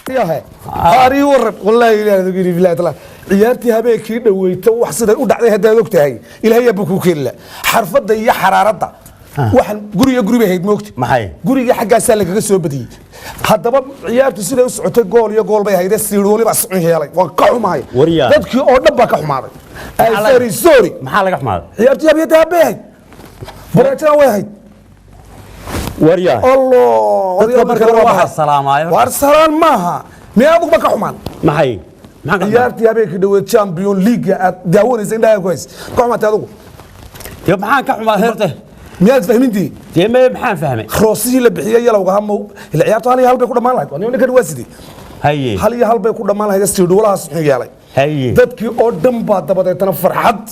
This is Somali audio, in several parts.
يا هاري ورب والله لا تقولي بالله تعالى عيارتي هبيك دويته وحسد ودحدي هدا ogtahay ilaahay buu ku keenla xarfada iyo xaraarada waxan guriga hayd moogti maxay guriga xaggaas laga soo badiyay hadaba ciyaartu sida u socotay gool iyo gool bay hayde siirdooli baa socon yeelay waa ka xumaay dadkii oo dhan baa ka xumaaday ay sorry maxaa laga xumaaday ciyaartu habay barajaa way hayd waryaa الله dadka marka waa salaamayo war salaan maaha miyaad uga ka xumaan maxay ciyaartii habeenka dhaweed champion league aad daawanaysa indhaha ku hays ka xumaatay adigu yo maxaan ka xumaa heerta miyaad fahmintii deemay maxaan fahmay roosii la bixiyay yalowga hamo ila ciyaartu hal bay ku dhamaan lahayd waa ninka waasidi haye hal bay ku dhamaan lahayd studiolahaas wuxuu yeelay haye dadkii oo dhan baa dabadeetana farxad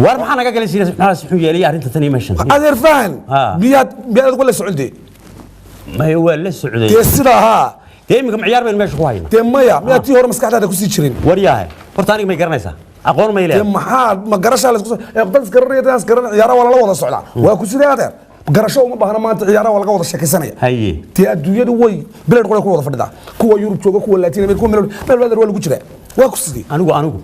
war maxaa naga galay sidaas maxaa wuxuu yeelay arinta tan imashan adeer faan miyaad wala socday ma waa la socday sida ha deemka ciyaar baan meesha ku hayna deemaya miyaad tii hore maskaxdaada ku sii jirin waryahay horta aniga ma garanaysaa aqoon ma ilaahay maxaa ma garashaa la isku dad garanayaan ciyaaraha wala la wada socdaa waa ku sidee adeer garasho uma baahna maanta ciyaaraha wala wada sheekaysanaya haye tii adduunyadu way bilad qole ku wada fadhida kuwa Yurub jooga kuwa Latin America kuwa meel wada lagu jira waa ku sidee anigu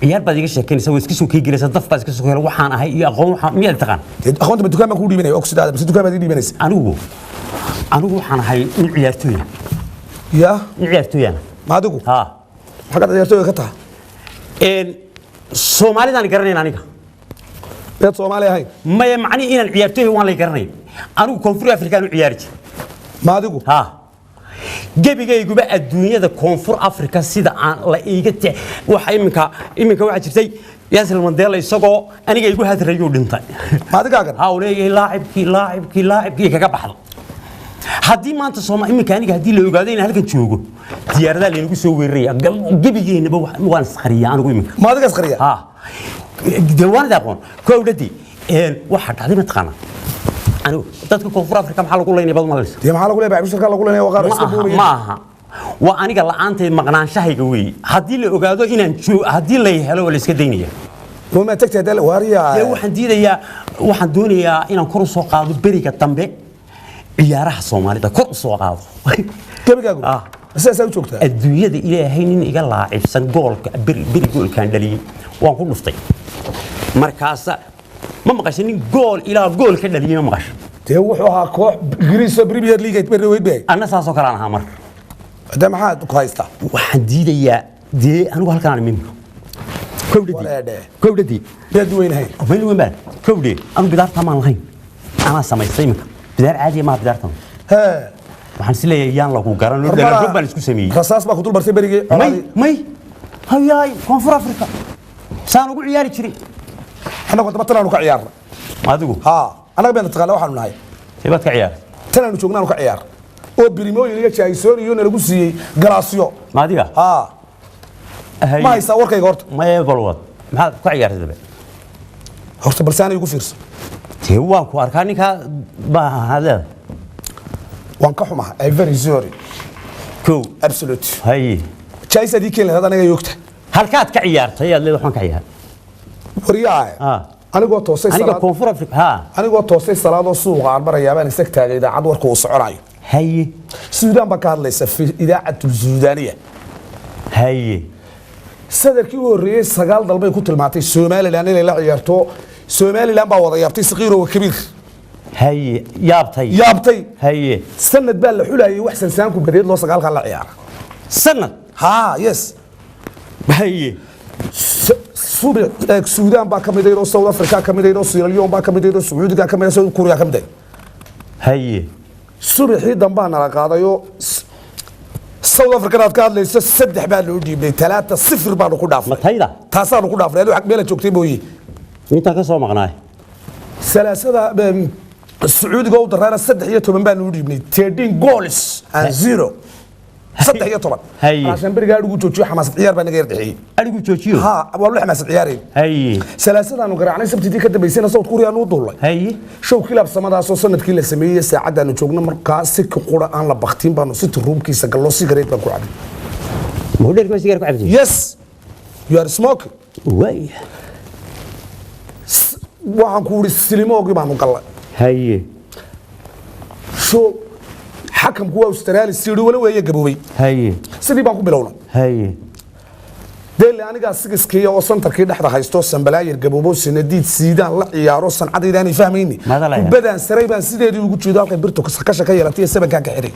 ciyaar baad iga sheekeynaysaa way iska soo keenaysaa daf baad iska soo keenaysaa waxaan ahay iyo aqoon waxaan miyaad taqaan aqoonta ma dukaan ma ku dhiibanay oo sidaada bas dukaan baad dhiibanaysaa anigu waxaan ahay in ciyaartooy ya ciyaartooyana ma adigu ha xagga ciyaartooyga ka tahay Soomaalidaan garanay aniga dad Soomaali ahay ma macni inaan ciyaartooy waan la garanay anigu koonfur Afrikaan u ciyaari jiray ma adigu ha gebigayguba adduunyada koonfur Afrika sida aan la iiga waxa iminka waxa jirtay Yaasir Mandela isagoo aniga igu hadrayo dhintay ma adigaagan ha uleeyay laacibkii kaga baxdo haddii maanta Soomaali iminka aniga hadii la ogaado in halkan joogo diyaarada leenu soo weeraraya gebigeynaba waan saqriyaa anigu iminka ma adiga saqriyaa ha deewaanada aqoon koowdadii waxa dhacday ma taqaana anigu dadka koonfur Afrika maxaa lagu leeyahay bad malaysa tii maxaa lagu leeyahay bacbishka lagu leeyahay waqar iska buuriyo maaha waa aniga la'aantay maqnaanshahayga weey hadii la ogaado inaan hadii la helo wala iska deynaya wama tagtay dal wariya waxaan doonayaa inaan kor u soo qaado beriga dambe ciyaaraha Soomaalida kor u soo qaado gabigaagu asaas u joogtaa adduunyada ilaahay nin iga laacibsan goolka beri goolkan dhaliyay waan ku dhuftay markaas ma maqashay nin gool ilaa gool ka dhaliyay ma maqashay tee wuxuu ahaa koox Greece Premier League ay barweyd bay anna saas oo kala ahaa mar hada maxaad ku haystaa waxaan diidayaa anigu halkaan min kowdadii bad weynahay kowdee anu bidaarta ma lahayn ana samaystay imika bidaar caadi ma bidaartan waxaan si leeyahay yaan lagu garan loo dhalay baan isku sameeyay rasaas baa ku dul bartay berigii may hayay koonfur Afrika saan ugu ciyaari jiray anagu daba talaanu ka ciyaarna adigu ha anaga baan taqaan waxaan nahay heebad ka ciyaar talaanu joognaan ka ciyaar oo birimooyin iga jaaysoon iyo lagu siiyay galaasyo ma adiga ha ma haysa warkayga horta ma balwad maxaad ka ciyaartay horta balsaan igu fiirso tee waan ku arkaa ninka hada waan ka xumaa ay very sorry ko absolute hay jaaysadii keen hada anaga yoogta halkaad ka ciyaartay aad leedahay waxaan ka ciyaar wariyaa anigoo toosay aniga koonfur Afrika ha anigoo toosay salaado suuqa aan barayaa baan isag taagay idaacad warka uu soconayo haye Suudaan ba ka hadlaysa idaacadu Suudaaniya haye sadarkii uu horeeyay 9 dalbay ku tilmaantay Soomaaliland inay la ciyaarto Soomaaliland baa wada yaabtay saqiiro oo kabiir haye yaabtay haye sanad baa la xulayay wax sansaanku badeed loo 9 ka la ciyaar sanad ha yes haye Suudaan baa kamid ah South Africa kamid ah Sierra Leone baa kamid ah Sacuudiga kamid ah South Korea kamid ah haye subaxii dambaa nala qaadayo South Africa aad ka hadlayso 3 baa loo dhiibay 3-0 baa ku dhaafay matayda taasaanu ku dhaafay wax meel joogtay mooyee inta ka soo maqnaay salaasada Sacuudiga oo darana 13 baa loo dhiibay 13 goals and 0 13 عشان برجع أرجو تشوفي حماس عيار بنا غير دحين أرجو تشوفيه ها والله حماس عيارين هاي سلاسل أنا قرأنا سبت دي كده بيسنا صوت كوريا نوضل هاي شو كلا بسمة أساسا نتكلم سمية ساعة أنا شغلنا مركاسك قرآن لبختين بانو ست روم كيس قلوسي قريت بقول عبد ما هو ده كويس يقرأ عبد يس you are smoking واي وعن كوري السلمة وقي ما نقول هاي شو حكم كوا أسترالي سيرو ولا ويا جابوي هاي سيدي بانكو بلونا هاي دل أنا قاعد سكس كيا وصلت تركيد أحد هايستوس سنبلاير جابوبو سنديد سيدان لا يا روسن عدي داني فاهميني بدأ سريبان سيدي يقول شو ذاك برتو كسكش كيا لاتيه سبب كان كحري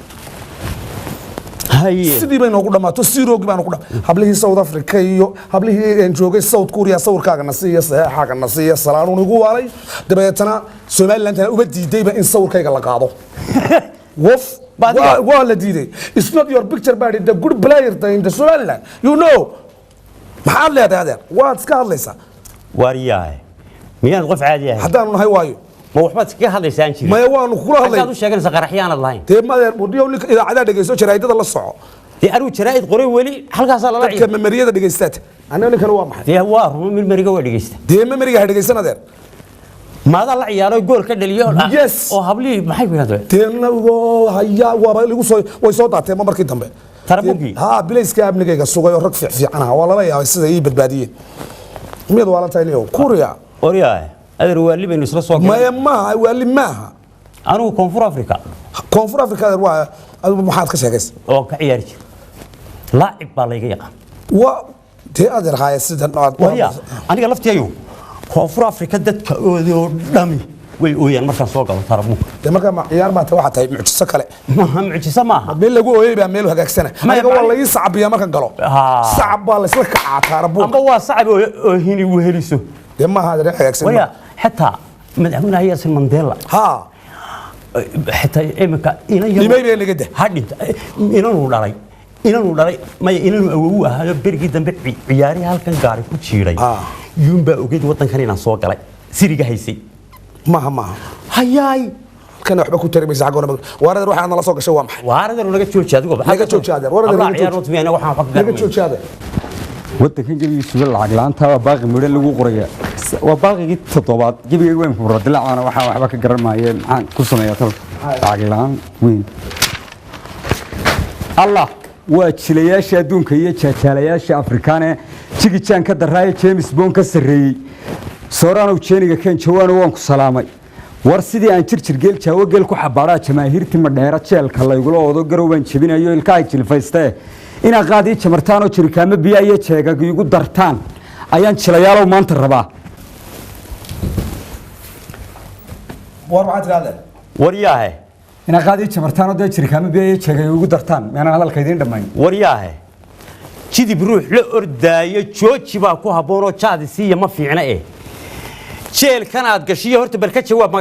هاي سيدي بين نقول ما تسيرو كمان نقول هبله ساوث أفريقيا هبله إنجوجي ساوث كوريا صور كاغ نسيه حاجة نسيه سلام ونقول علي دبيتنا سومال لأن وبدي دايما إن صور كاغ لقاضو وف ولا دي it's not your picture but the good player in the Sooraan you know محل هذا واتس كارليسا وارياه ميان غف عادي حتى أنا هاي وايو ما وحبت كه هذا إنسان شيء ما يوان كلها هذا هذا الشيء كان سقر أحيانا الله تيم ما بديو لك إذا عدد دقيسو شرايط الله الصعو دي أروي شرايط قريب ولي حلقة صار الله كم مريضة دقيستات أنا لك الوا محل دي هوار من المريقة ولا جيست دي ما مريضة دقيسنا ده ما هذا الله عياله يقول كده اليوم يس أو هبلي ما حيبي هذا تيم هيا وبالي ويصوت تيم ما مركي تنبه تربوكي ها بليس كاب نجيك السوق يرك في عنها والله لا يا سيدي يبد بادية ميد ولا تايليو كوريا أورياه هذا روالي بين يسرى سواق ما يما واللي ماها أنا كونفور أفريقيا كونفور أفريقيا روا محاد كسيكس أو كعيارج لاعب بالغيق و تي أدر هاي سيدنا ويا أنا قلت يوم كونفور أفريقيا دت كأوديو دمي ويا المركز سواق تربوك ده كان عيار ما توحد هاي معجزة كله ما هم معجزة ما مين اللي جوه يبي عمله هذاك السنة ما والله يصعب يا مركز قالوا صعب والله سلك عتربوك أما هو صعب هني وهريسو يما هذا ريح هذاك السنة ويا حتى مدحونا هي اسم مانديلا ها حتى إمك إنا يبي اللي قده هادي إنا نوداري إنا نوداري ما إنا هو هذا برجع دم عياري هالكن قاري كتيري يوم بأوجد وطن خلينا سواق على سيرجع هيسي ما هياي كان أحبك ترمي زعقونا وارد روح أنا لا سوق شو وامح وارد روح نقول شو هذا نقول شو هذا وارد روح عيار نطمي أنا وحنا فقط نقول شو هذا waddankan jabigiisu lacaglaanta waa baaqi midho lagu qoraya waa baaqigii toddobaad jabiga weyn ku radilacana waxa waxba ka garan maayeen maxaan ku sameeyaa talka lacaglaan weyn allah waa jilayaasha adduunka iyo jaajaalayaasha afrikaane jigijaan ka daraaye James Bond ka sareeyay Sooraan oo jeeniga kan Jawaan waan ku salaamay war sidii aan jirjir geel jaawo geel ku xabaaraa jamaahiirtii ma dheera jeelka la igula oodo garowban jabinayo ilkaay jilfaystay ina qaadi jamartaan oo jirkaama biyo iyo jeegag igu dartaan ayaan jilayaalow maanta rabaa war waxaad raadeen wariyaahe ina qaadi jamartaan oo jirkaama biyo iyo jeegag igu dartaan meena hadalka idin dhamayn wariyaahe jidib ruux la ordaayo jooji baa ku haboon oo jaadi siiya ma fiicna jeelkan aad gashiyo horta bal ka jawaab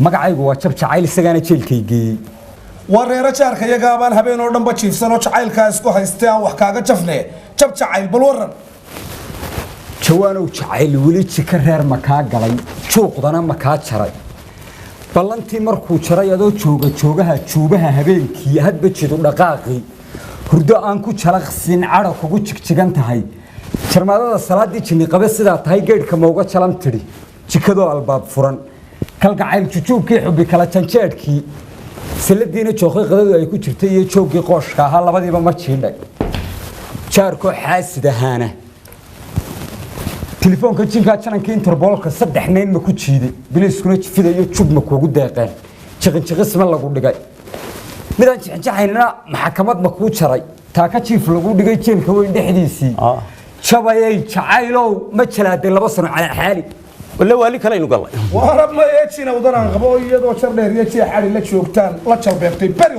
magacaygu waa jabjacayl isagaana jeelkaygii wareera jaarka iyaga baan habeen oo dhanba jiifsan oo jacaylka isku haystay aan wax kaaga jafnee jabjacayl bal waran jawaanow jacayl weli jika reer ma kaa galay juuqdana ma kaa jaray ballantii markuu jaray adoo joogaha juubaha habeenkii hadba jidu dhaqaaqi hurdo aan ku jalaqsin cadha kugu jigjigan tahay jarmaadada salaadii jinni qabe sidaa tahay geedhka ma uga jalan tidhi jikadoo albaab furan kalgacayl jujuubkii xubbi kala janjeedhkii saladiina joogay qadadu ay ku jirtay iyo joogii qooshka ahaa labadiiba ma jiidhay jaarkoo xaasid ahaana telefoonka jinkaa janankii interboolka 3 nayn ma ku jiiday biliiskuna jifidayo jub ma kuugu deeqeen jiqinjiqisma lagu dhigay midaan jixinjaxaynana maxkamad ma kuu jaray taa ka jiif lagu dhigay jeelka weyn dhexdiisii shabayay jacaylow ma jalaaday 2 sano cala xaali wala wali kale inu galay warab ma yeechina wadan qabo iyadoo jar dheer iyo jeex xari la joogtaan la jalbeebtay bari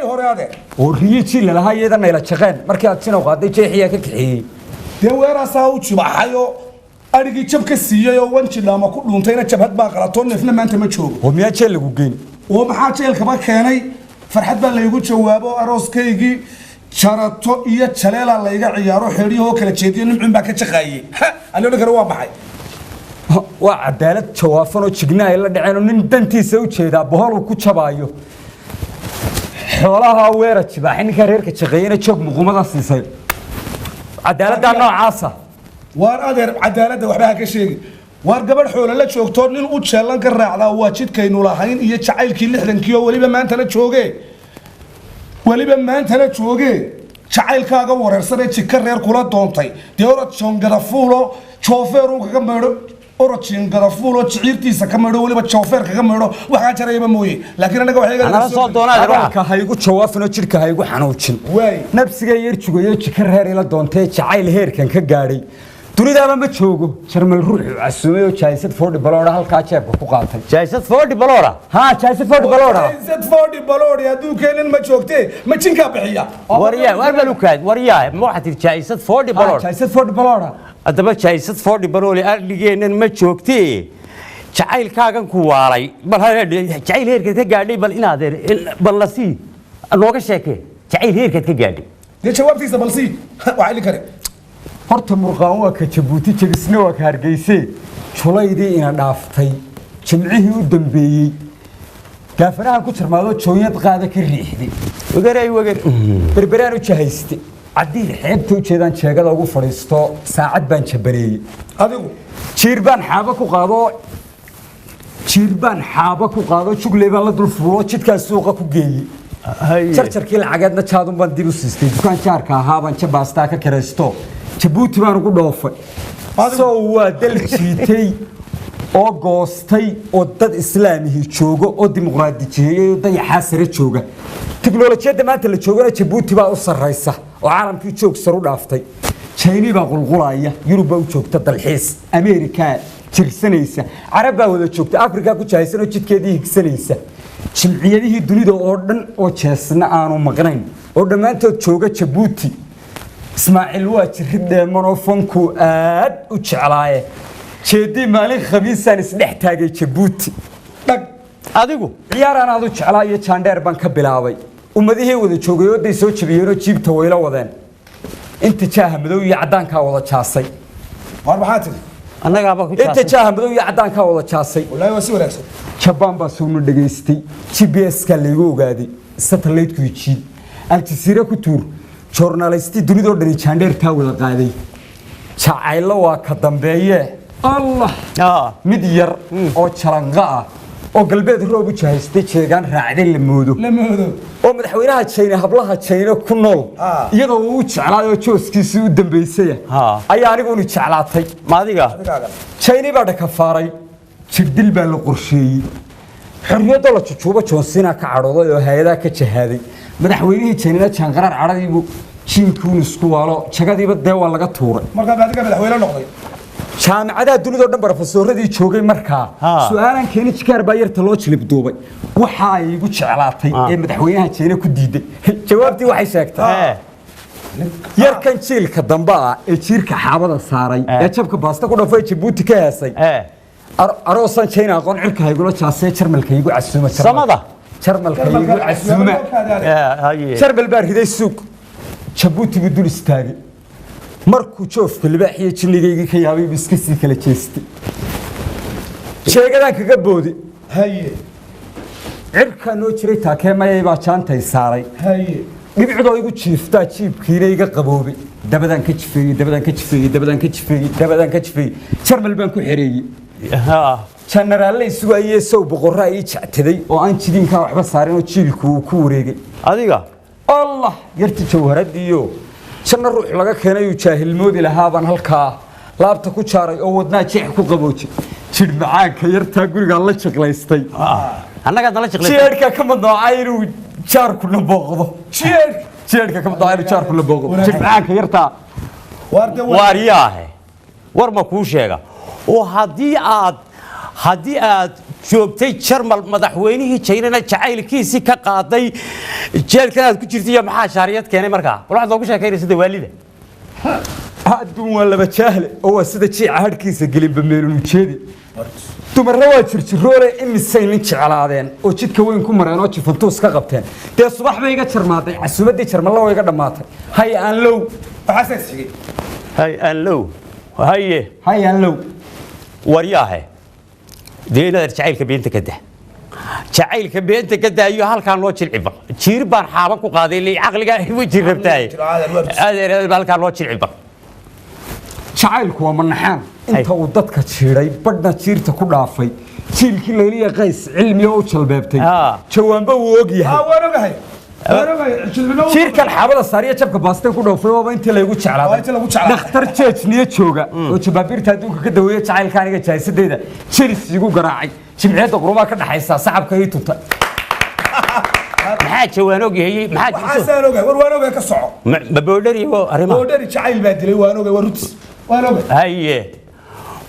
hore ade oo riyici la lahaa iyadana ila jaqeen markii aad sino qaaday jeexiya ka kixiyay de weerasa u jibaxayo arigi jab ka siiyay oo wanji dhama ku dhuuntayna jabhad baa qalato neefna maanta ma joogo oo miyaa jeel lagu geyn oo maxaa jeelka ba keenay farxad baa la igu jawaabo arooskaygii jarato iyo jaleela la iga ciyaaro xiriyo kala jeediyo nimcin baa ka jaqaayay anina kale waa maxay waa cadaalad jawaafan oo jigna ay la dhaceen oo nin dantiisa u jeeda bohol ku jabaayo xoolaha weera jibaaxin ka reerka shaqeeyna joog muqumada siisay cadaaladda noocaasa waar adeer cadaaladda waxba ka sheegi waar gabadh xoolo la joogto nin u jeelan ka raacdaa waa jidkaynu lahayn iyo jacaylkii 60kii oo waliba maanta la jooge jacaylkaaga wareersan ee jidka reer kula doontay dee orad joongada fuulo joofeer uu kaga meedho origin garafuulo jiciirtiisa ka meedho waliba chauffeurka ka meedho waxa jarayba mooyee laakiin anaga waxay أنا صوت دونا halka haygu jawaafino jirka haygu xanuujin Waay. nafsiga yarjugayo jika reer ila doontay jacayl heerkan ka gaadhay dunida ma joogo jarmal ruuxu casuumayo jaysad foodhi balooda halka jeebka ku qaatay جايزة فورد بلورا ha jaysad foodhi balooda Set 40 baloori haduu keenin ma joogtee ma jinka bixiya وريا واربلوكاد وريا ما واحد جايزة فورد ha بلورا jaysad foodhi balooda أدبا جايزة فورد بلوري أرليجين ما شوكتي جعيل كاغن كواري بل هذا جعيل هيرك كجادي بل إن هذا بل لسي الوقت شاكي جعيل هيرك كجادي dee jawaabtiisa balsi waxa ili kare horta murqaan waa ka Jabuuti jabisna waa ka Hargeysa julaydii ina dhaaftay jimcihii u dambeeyay gaafaraha ku jarmaado jooyad qaada ka riixday وقرأي berberaan u jahaystay cadii xeebta u jeedaan jeegada ugu fadhiisto saacad baan jabareeyay adigu jiir baan xaaba ku qaado jugley baan la dul fuulo jidkaas suuqa ku geeyay هاي jarjarkii lacageedna jaadun baan dib u siistay dukaan jaarka ahaa baan jabaastaa ka kiraysto Jabuuti baan ugu dhoofay soo waa dal jiitay oo goostay oo dad islaamihi joogo oo dimuqraadiyeeyay oo dayaxa sare jooga tiknoolajiyada maanta la joogana Jabuuti baa u sarreysa oo caalamkii joog sar u dhaaftay China baa qulqulaya Yurub baa u joogta dalxiis Ameerika jirsanaysa Carab baa wada joogta Afrika ku jahaysan oo jidkeedii higsanaysa jilciyadihii dunida oo dhan oo jeesna aanu maqnayn oo dhammaantood jooga Jabuuti Ismaaciil waa jiridee monofonku aad u jeclaaye jeedii maalin khamiisaan isdhex taagay Jabuuti dhag adigu ciyaaraan aad u jeclaayo jaandheer baan ka bilaabay ummadihii wada joogay oo day soo jabiyeen oo jiibta weyla wadeen inta jaaha madow iyo cadaanka wada jaasay war maxaa tiri أنا قابل inta jaaha madow iyo cadaanka wada jaasay wallahi waa si wanaagsan Japan baa soo dhageystay GPS ka lagu ogaaday satellite ku jiid Al-Jazeera ku tuur journalisti dunida oo dhan jaandheer taa wada qaaday jacaylo waa ka dambeeye Allah mid yar oo jalanqa ah oo galbeed roob u jahaystay jeegan raacday la moodo oo madaxweynaha China hablaha China ku nool iyadoo uu jeclaayo jooskiisii u dambeysay ayaa anigu u jeclaatay ما ديجا China baa ka faaray jidil baa la qorsheeyay xorriyada la jujuuba joonsina ka cadhooday oo hay'adaha ka jahaaday madaxweynihii China janqarar cadhadii buu jiinkuun isku waalo jagadiiba dee waa laga tuuray marka baadiga madaxweyne noqday jaamacadaha dunida oo dhan barofesoradii joogay markaa su'aalan keeni jikaar baa yarta loo jilib duubay waxa ay igu jeclaatay ee madaxweynaha China ku diiday jawaabtii waxay sheegtay yarkan jiilka dambe ah ee jiirka xaabada saaray ee jabka baasta ku dhafay Jabuuti ka heesay aroosan China aqoon cirka haygula jaasay jarmalka igu casuuma سمدا jarmalka igu casuuma هاي jarbal baa riday suuq Jabuuti buu dul istaagay markuu joofka libaaxiye jinnigeygii ka yaabay iska sii kala jeestay sheegadan kaga boodi haye cirka noo jiray taakeemayay baa jaantay saaray haye dhibicdoo igu jiiftaa jiibkiina iga qaboobay dabadan ka jifeeyay jarmal baan ku xereeyay ها general isugu ayay soo boqorra ay jactaday oo aan jidinka waxba saarin oo jiilku ku wareegay adiga Allah yarti jawharadiyo sanna ruux laga keenay jaahilmoodi lahaa baan halkaa laabta ku jaaray oo wadnaa jeex ku qaboojay jid macaanka yarta guriga la jaqlaystay أنا قاعد أطلع شغلة jeedka kama doocay inuu jaarku la booqdo jeedka kama doocay inuu jaarku la booqdo jid macaanka yarta warde وارياه ورما كوشيغا وهدي aad joogtay jarmal madaxweynihii China jacaylkiisi ka qaaday jeelkan aad ku jirtay maxaa shaariyad keenay markaa waxa loogu sheekeynay sida waalida adduun waa laba jaahle oo waa sida jiica hadhkiisa gelinba meelunu jeedi dumarna waa jirjiroole imisay nin jeclaadeen oo jidka weyn ku mareen oo jifantuus ka qabteen dee subax bay iga jarmaaday casuumadii jarmallo way iga dhamaatay hay aan low waxaas xigay hay aan low hay aan low wariyaahe deena jacaylka beenta ka daa jacaylka beenta ka daayo halkaan loo jilciba jiir baan xaaba ku qaaday li aqliga igu jirabtay adeer halkaan loo jilciba jacaylku waa manaxaan inta uu dadka jiiray badna jiirta ku dhaafay jiilkii leeliya qays cilmi oo jalbeebtay jawaanba uu og yahay waan ogahay jiirkan xaabada saariya jabka baasteen ku dhoofay oo intii la igu jeclaaday dhakhtar jeejniye jooga oo jabaabiirta adduunka ka daweeya jacaylka aniga jahaysadeeda jelis igu garaacay jimciyada qurumaa ka dhaxaysa sacabka ii tunta maxaa jawaan og yahay maxaa saan ogaa war waan ogaa ka soco ma boodhari oo arrimaha boodhari jacayl baa dilay waan ogaa warutis waan ogaa haye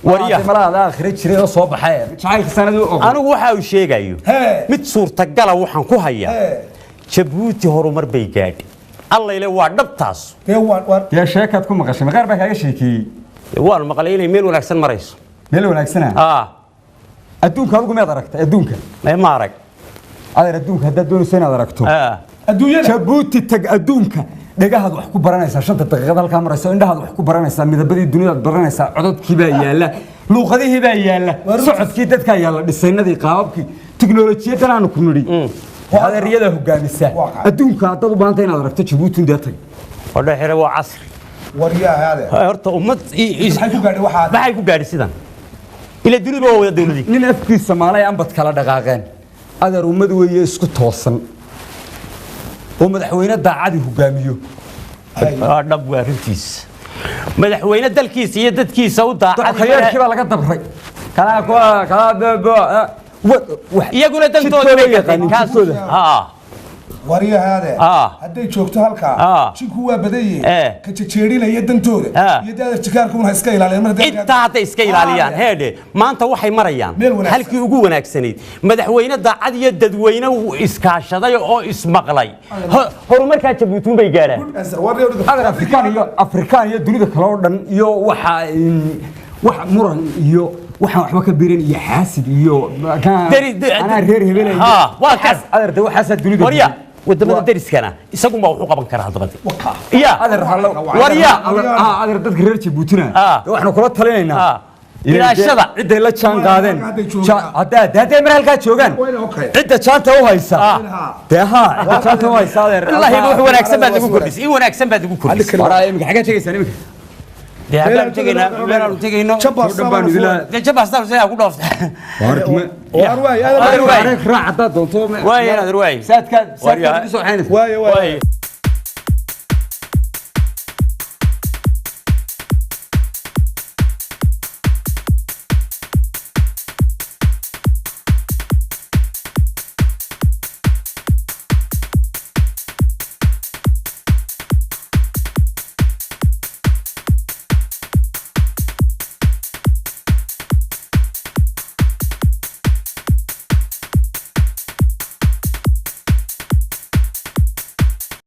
wariya malaada akhri jiray oo soo baxay jacaylka sanadu og anigu waxa uu sheegayo mid suurtagal ah waxaan ku hayaa Jabuuti horumar bay gaadhay alla ilaa waa dhabtaas ya sheekad ku maqashay maqaar baa kaaga sheekiyay waan maqlay inay meel wanaagsan marayso meel wanaagsan adduunka adigu ma aragtay adduunka ma arag adeer adduunka hadda doonayso inaad aragto adduunyada Jabuuti tag adduunka dhagahaad wax ku baranaysaa 5 daqiiqad halka marayso indhahaad wax ku baranaysaa midabadii dunida baranaysaa codadkii baa yaala luuqadihii baa yaala socodkii dadka yaala dhisaynadii qaababkii tiknoolajiyada aan ku nidhi adeeryada hogaamisa adduunka dad u baahantay inaad aragto Jabuuti inta tag wada xire waa casri wariyaha hada horta ummad maxay ku gaadhay waxa maxay ku gaadhay sidan ila dunida waa wada dawladii nin afkiisa Soomaaliya aan bad kala dhaqaaqeen adeer ummad weeye isku toosan oo madaxweyne daacadi hogaamiyo dhab waa runtiis madaxweyne dalkiisa iyo dadkiisa u daacadi khayarkii baa laga dabray kala iyaguna dantooda bay yaqaaniin kaasooda wariyaha hada haday joogto halka jinku waa badayay ka jejeerinaya dantooda iyo daada jikaarkuna iska ilaaliyaan marka inta hada iska ilaaliyaan heede maanta waxay marayaan halkii ugu wanaagsanayd madaxweyne daacad iyo dadweyne iskaashaday oo ismaqlay horumarka Jabuuti bay gaaraan Afrikaan iyo dunida kale oo dhan iyo waxa muran iyo waxaan waxba ka biirin iyo xaasid iyo ana reer hebelay waa kaas adeerta waxa dunida wariya wadamada dariskana isagu ma wuxuu qaban karaa hadaba ya adeer halo wariya adeer dadka reer Jabuutina waxaan kula talinaynaa ilaashada ciday la jaan qaadeen hadda mar halka joogan cidda jaanta u haysa deeha cidda jaanta u haysa adeer wallahi wax wanaagsan baad ugu kordhisay in wanaagsan baad ugu kordhisay waraa imika xaga tagaysan imika deegaan tegayno dhanbaan idila jabastar say ku dhooftay war waay raacada doonto waay saadka ku soo xaynaysa waay